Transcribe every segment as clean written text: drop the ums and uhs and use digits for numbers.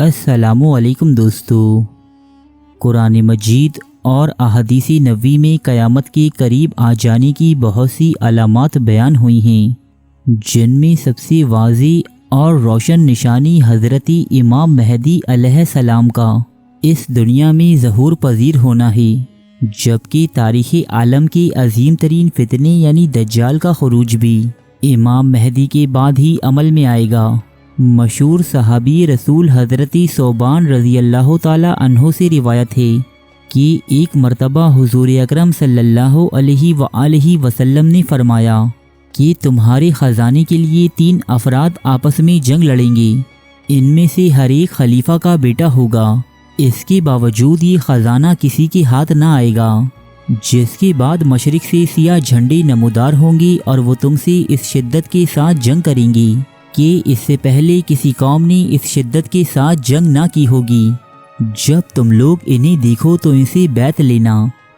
अस्सलाम वालेकुम दोस्तों। कुरान मजीद और अहादीस नबवी में क़यामत के करीब आ जाने की बहुत सी अलामात बयान हुई हैं, जिनमें सबसे वाज़ेह और रोशन निशानी हज़रत इमाम महदी अलैहिस्सलाम का इस दुनिया में ज़हूर पज़ीर होना है, जबकि तारीख़ आलम के अज़ीम तरीन फितने यानी दज्जाल का खुरूज भी इमाम महदी के बाद ही अमल में आएगा। मशहूर सहाबी रसूल हज़रत सोबान रज़ी अल्लाह ताला अन्हो से रिवायत है कि एक मरतबा हुज़ूर अकरम सल्लल्लाहु अलैहि वसल्लम ने फरमाया कि तुम्हारे ख़जाने के लिए 3 अफराद आपस में जंग लड़ेंगे, इनमें से हर एक खलीफा का बेटा होगा। इसके बावजूद ये ख़जाना किसी के हाथ ना आएगा, जिसके बाद मशरिक़ से सियाह झंडे नमूदार होंगे और वो तुमसे इस शिद्दत के साथ जंग करेंगे कि इससे पहले किसी कौम ने इस शिद्दत के साथ जंग ना की होगी। जब तुम लोग इन्हें देखो तो इनसे बैत लेना,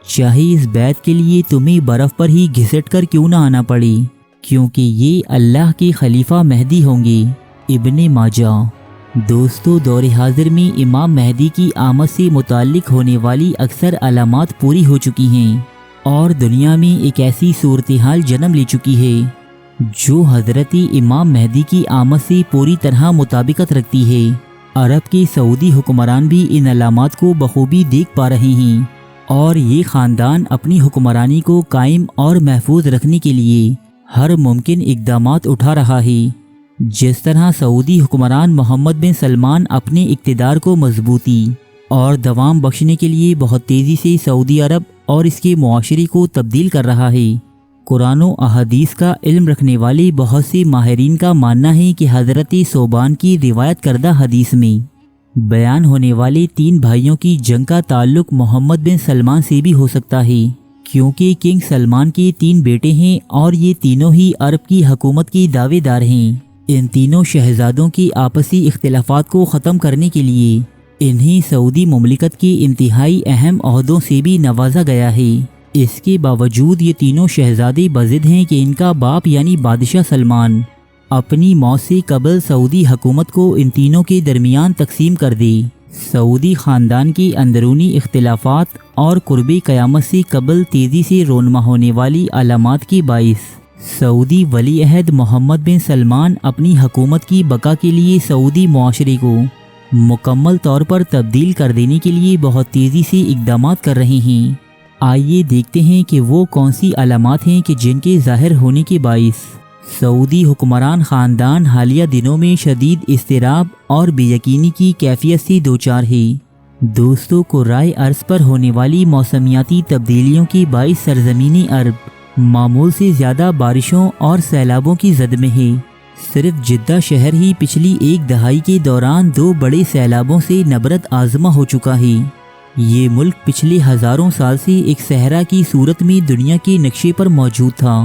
चाहे इस बैत के लिए तुम्हें बर्फ़ पर ही घिसट कर क्यों ना आना पड़े, क्योंकि ये अल्लाह के खलीफा महदी होंगे। इब्ने माजा। दोस्तों, दौर हाजिर में इमाम महदी की आमद से मुताल्लिक होने वाली अक्सर अलामात पूरी हो चुकी हैं और दुनिया में एक ऐसी सूरत हाल जन्म ले चुकी है जो हज़रत इमाम महदी की आमद से पूरी तरह मुताबिकत रखती है। अरब के सऊदी हुक्मरान भी इन अलामात को बखूबी देख पा रहे हैं और ये ख़ानदान अपनी हुक्मरानी को कायम और महफूज रखने के लिए हर मुमकिन इक़दामात उठा रहा है। जिस तरह सऊदी हुक्मरान मोहम्मद बिन सलमान अपने इक़्तिदार को मजबूती और दवाम बख्शने के लिए बहुत तेज़ी से सऊदी अरब और इसके मुआशरे को तब्दील कर रहा है। कुरान और अहादीस का इल्म रखने वाले बहुत से माहिरीन का मानना है कि हज़रत सोबान की रिवायत करदा हदीस में बयान होने वाले 3 भाइयों की जंग का ताल्लुक़ मोहम्मद बिन सलमान से भी हो सकता है, क्योंकि किंग सलमान के 3 बेटे हैं और ये तीनों ही अरब की हुकूमत के दावेदार हैं। इन तीनों शहजादों की आपसी इख्तिलाफात को ख़त्म करने के लिए इन्हें सऊदी मुमलिकत के इंतहाई अहम ओहदों से भी नवाजा गया है। इसके बावजूद ये तीनों शहजादे बज़िद हैं कि इनका बाप यानी बादशाह सलमान अपनी मौत से कबल सऊदी हुकूमत को इन तीनों के दरमियान तकसीम कर दे। सऊदी ख़ानदान की अंदरूनी इख्तिलाफात और कुर्बे क़यामत से कबल तेज़ी से रोनमा होने वाली अलामात के बाइस सऊदी वली अहद मोहम्मद बिन सलमान अपनी हुकूमत की बका के लिए सऊदी मुआशरे को मुकम्मल तौर पर तब्दील कर देने के लिए बहुत तेज़ी से इक़दामात कर रहे हैं। आइए देखते हैं कि वो कौन सी अलामात हैं कि जिनके ज़ाहिर होने के बाइस सऊदी हुक्मरान ख़ानदान हालिया दिनों में शदीद इज़्तिराब और बेयकीनी की कैफियत से दोचार है। दोस्तों, कुर्राए अर्ज़ पर होने वाली मौसमियाती तब्दीलियों की बाइस सरज़मीनी अरब मामूल से ज़्यादा बारिशों और सैलाबों की जद में है। सिर्फ जिद्दा शहर ही पिछली 1 दहाई के दौरान 2 बड़े सैलाबों से नबरत आज़मा हो चुका है। ये मुल्क पिछले हज़ारों साल से एक सहरा की सूरत में दुनिया के नक्शे पर मौजूद था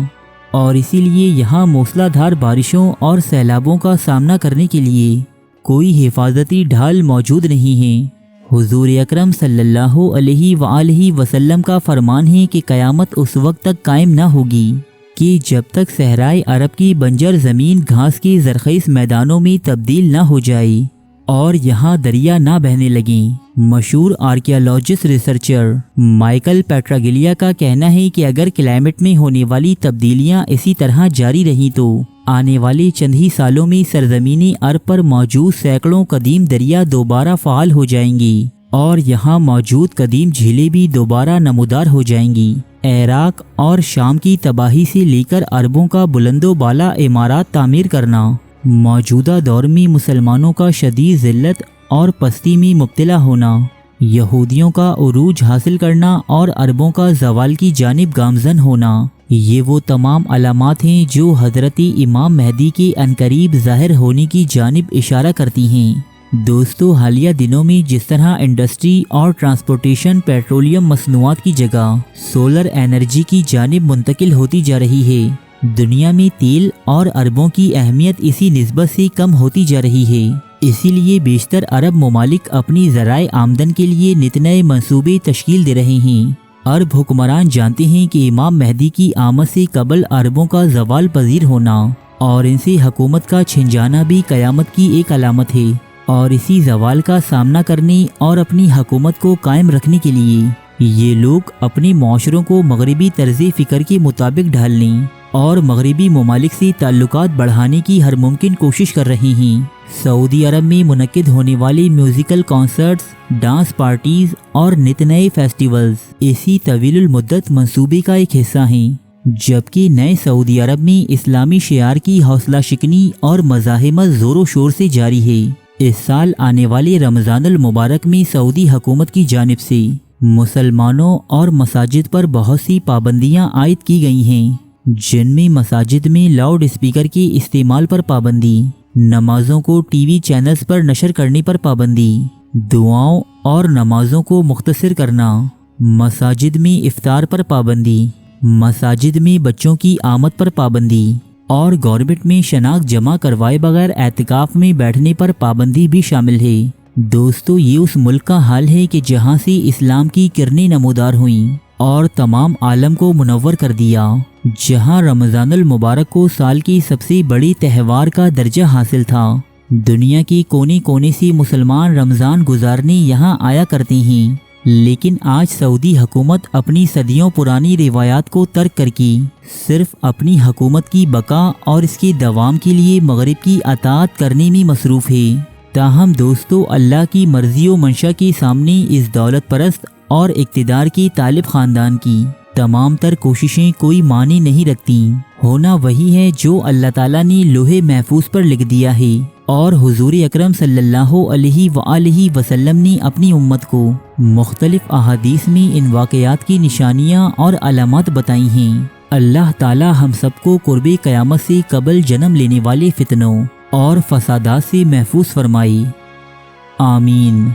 और इसीलिए यहाँ मूसलाधार बारिशों और सैलाबों का सामना करने के लिए कोई हिफाजती ढाल मौजूद नहीं है। हुज़ूर अकरम सल्लल्लाहु अलैहि वसल्लम का फरमान है कि क़यामत उस वक्त तक कायम ना होगी कि जब तक सहराए अरब की बंजर ज़मीन घास के ज़रख़ीज़ मैदानों में तब्दील ना हो जाए और यहाँ दरिया ना बहने लगें। मशहूर आर्कियोलॉजिस्ट रिसर्चर माइकल पेट्रागिलिया का कहना है कि अगर क्लाइमेट में होने वाली तब्दीलियाँ इसी तरह जारी रहीं तो आने वाले चंद ही सालों में सरजमीनी अरब पर मौजूद सैकड़ों कदीम दरिया दोबारा फ़ाल हो जाएंगी और यहाँ मौजूद कदीम झीलें भी दोबारा नमूदार हो जाएंगी। इराक और शाम की तबाही से लेकर अरबों का बुलंदो बाला इमारात तामीर करना, मौजूदा दौर में मुसलमानों का शदीद ज़िल्लत और पस्ती में मुब्तला होना, यहूदियों का उरूज हासिल करना और अरबों का ज़वाल की जानिब गामज़न होना, ये वो तमाम अलामात हैं जो हज़रत इमाम महदी के अनकरीब ज़ाहिर होने की जानिब इशारा करती हैं। दोस्तों, हालिया दिनों में जिस तरह इंडस्ट्री और ट्रांसपोर्टेशन पेट्रोलियम मसनूआत की जगह सोलर एनर्जी की जानिब मुंतकिल होती जा रही है, दुनिया में तेल और अरबों की अहमियत इसी निस्बत से कम होती जा रही है। इसीलिए बेशतर अरब ममालिक अपनी ज़राए आमदन के लिए नित नए मंसूबे तश्कील दे रहे हैं। अरब हुक्मरान जानते हैं कि इमाम महदी की आमद से कबल अरबों का ज़वाल पजीर होना और इनसे हुकूमत का छिन जाना भी क़यामत की एक अलामत है। اور اسی زوال کا سامنا کرنے اور اپنی حکومت کو قائم رکھنے کے لیے یہ لوگ اپنے معاشروں کو مغربی طرز فکر کے مطابق ڈھالنے اور مغربی ممالک سے تعلقات بڑھانے کی ہر ممکن کوشش کر رہے ہیں۔ سعودی عرب میں منعقد ہونے والے میوزیکل کانسرٹس، ڈانس پارٹیز اور نت نئے فیسٹیولز اسی طویل المدت منصوبے کا ایک حصہ ہیں، جبکہ نئے سعودی عرب میں اسلامی شعار کی حوصلہ شکنی اور مزاحمت زور و شور سے جاری ہے۔ اس سال آنے والے رمضان المبارک میں سعودی حکومت کی جانب سے مسلمانوں اور مساجد پر بہت سی پابندیاں عائد کی گئی ہیں، جن میں مساجد میں لاؤڈ اسپیکر کے استعمال پر پابندی، نمازوں کو ٹی وی چینلز پر نشر کرنے پر پابندی، دعاؤں اور نمازوں کو مختصر کرنا، مساجد میں افطار پر پابندی، مساجد میں بچوں کی آمد پر پابندی اور گورنمنٹ میں شناخت جمع کروائے بغیر اعتکاف میں بیٹھنے پر پابندی بھی شامل ہے۔ دوستو، یہ اس ملک کا حال ہے کہ جہاں سے اسلام کی کرنیں نمودار ہوئیں اور تمام عالم کو منور کر دیا، جہاں رمضان المبارک کو سال کی سب سے بڑی تہوار کا درجہ حاصل تھا۔ دنیا کے کونے کونے سے مسلمان رمضان گزارنے یہاں آیا کرتے ہیں، لیکن آج سعودی حکومت اپنی صدیوں پرانی روایات کو ترک کر کے صرف اپنی حکومت کی بقا اور اس کے دوام کے لیے مغرب کی اطاعت کرنے میں مصروف ہے۔ تاہم دوستو، اللہ کی مرضی و منشا کے سامنے اس دولت پرست اور اقتدار کے طالب خاندان کی تمام تر کوششیں کوئی معنی نہیں رکھتی۔ ہونا وہی ہے جو اللہ تعالیٰ نے لوح محفوظ پر لکھ دیا ہے، اور حضور اکرم صلی اللہ علیہ وآلہ وسلم نے اپنی امت کو مختلف احادیث میں ان واقعات کی نشانیاں اور علامات بتائی ہیں۔ اللہ تعالیٰ ہم سب کو قرب قیامت سے قبل جنم لینے والے فتنوں اور فسادات سے محفوظ فرمائے۔ آمین۔